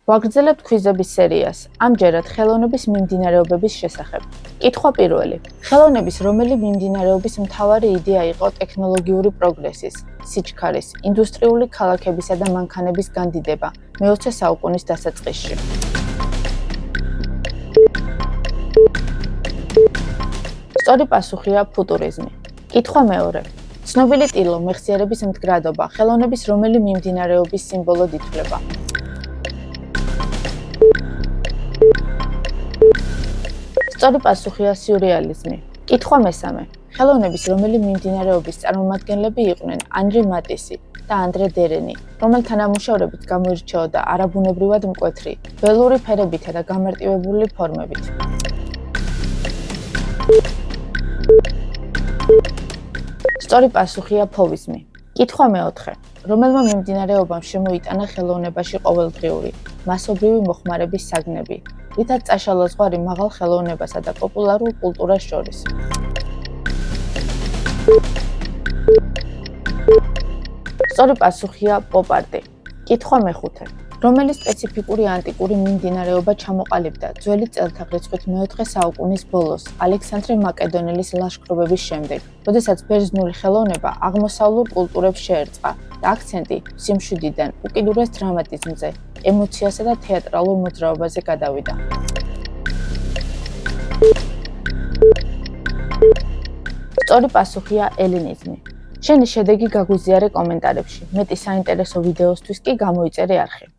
ვაგრძელებთ ქვიზების სერიას, ამჯერად ხელოვნების მიმდინარეობების შესახებ. კითხვა პირველი. ხელოვნების რომელი მიმდინარეობის მთავარი იდეა იყო ტექნოლოგიური პროგრესის, სიჩქარის, ინდუსტრიული ქალაქებისა და მანქანების განდიდება მე-20 საუკუნის დასაწყისში? სწორი პასუხია ფუტურიზმი. კითხვა მეორე. ცნობილი ტილო მეხსიერების მდგრადობა ხელოვნების რომელი მიმდინარეობის სიმბოლოდ ითვლება? სწორი პასუხია სიურეალიზმი. კითხვა მესამე. ხელოვნების რომელი მიმდინარეობის წარმომადგენლები იყვნენ ანრი მატისი და ანდრე დერენი, რომელთა ნამუშევრებიც გამოირჩეოდა არაბუნებრივად მკვეთრი, ველური ფერებითა და გამარტივებული ფორმებით. სწორი პასუხია ფოვიზმი. კითხვა მეოთხე. რომელმა მიმდინარეობამ შემოიტანა ხელოვნებაში ყოველდღიური, მასობრივი მოხმარების საგნები, რითაც წაშალა ზღვარი მაღალ ხელოვნებასა და პოპულარულ კულტურას შორის? სწორი პასუხია პოპ-არტი. კითხვა მეხუთე. რომელი სპეციფიკური ანტიკური მიმდინარეობა ჩამოყალიბდა ძველი წელთაღრიცხვით მე-4 საუკუნის ბოლოს ალექსანდრე მაკედონელის ლაშქრობების შემდეგ, როდესაც ბერძნული ხელოვნება აღმოსავლურ კულტურებს შეერწყა და აქცენტი სიმშვიდიდან უკიდურეს დრამატიზმზე, ემოციასა და თეატრალურ მოძრაობაზე გადავიდა? სწორი პასუხია ელინიზმი. შენი შედეგი გაგვიზიარე კომენტარებში. მეტი საინტერესო ვიდეოსთვის კი გამოიწერე არხი.